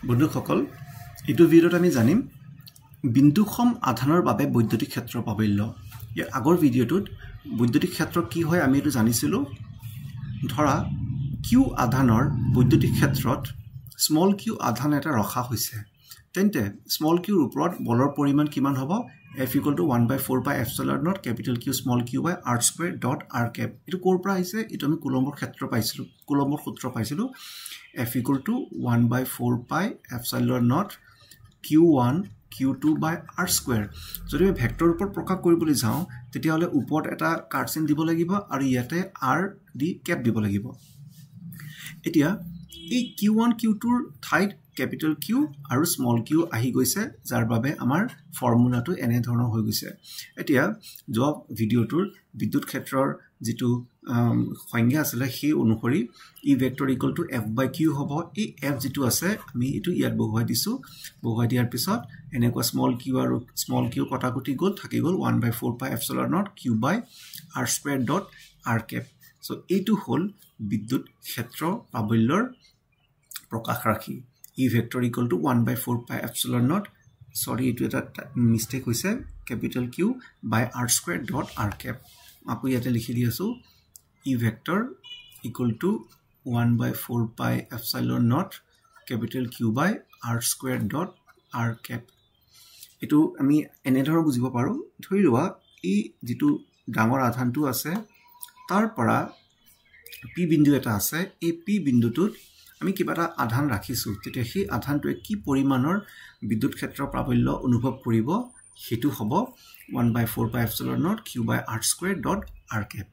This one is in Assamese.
বন্ধুসকল এইটো ভিডিওত আমি জানিম বিন্দুসম আধানৰ বাবে বৈদ্যুতিক ক্ষেত্ৰ প্ৰাবল্য ইয়াৰ আগৰ ভিডিওটোত বৈদ্যুতিক ক্ষেত্ৰ কি হয় আমি এটো জানিছিলো ধৰা কিউ আধানৰ বৈদ্যুতিক ক্ষেত্ৰত স্মল কিউ আধান এটা ৰখা হৈছে তেন্তে স্মল কিউৰ ওপৰত বলৰ পৰিমাণ কিমান হ'ব F = 1/4 pi epsilon naught capital Q small q by r square dot r cap এটো কোৰ পৰা আহিছে এটো আমি কুলম্বৰ ক্ষেত্ৰ পাইছিলো কুলম্বৰ সূত্ৰ পাইছিলো F = 1/4 pi epsilon naught q1 q2 by r square যদি আমি ভেক্টৰ ওপৰত প্ৰকাশ কৰিবলৈ যাও তেতিয়া হলে ওপৰত এটা কাৰ্চিন দিব লাগিব আৰু ইয়াতে r দি cap দিব লাগিব এতিয়া এই q1 q2 ৰ ঠাইত capital Q আৰু small q আহি গৈছে যাৰ বাবে আমাৰ ফৰ্মুলাটো এনে ধৰণৰ হৈ গৈছে এতিয়া জব ভিডিওটোৰ বিদ্যুৎ ক্ষেত্ৰৰ যেটো সংজ্ঞা আছিল সেই অনুসৰি E vector equal to F by Q হ'ব এই F যেটো আছে আমি এটো ইয়াত বহুৱাই দিছো বহুৱাই দিয়াৰ পিছত এনেকুৱা small q আৰু small q কটাকটি গল থাকি গল 1/4 pi epsilon naught q by r square dot r cap so এইটো হল বিদ্যুৎ ক্ষেত্ৰ প্ৰাবল্যৰ প্ৰকাশ ৰাখি E vector equal to 1/4 pi epsilon naught sorry it is a mistake hoise capital Q by r square dot r cap aku yate likhi di asu E vector equal to 1/4 pi epsilon naught capital Q by r square dot r cap etu ami ene dhoro bujibo paru thoi loa e jitu dangor adhantu ase tar para p bindu eta ase e p bindutut আমি কিবাটা আধান ৰাখিছো তেতিয়া সেই আধানটোৱে কি পৰিমাণৰ বিদ্যুৎ ক্ষেত্ৰ প্ৰাবল্য অনুভৱ কৰিব হেতু হ'ব 1/4 pi epsilon naught q by r square dot r cap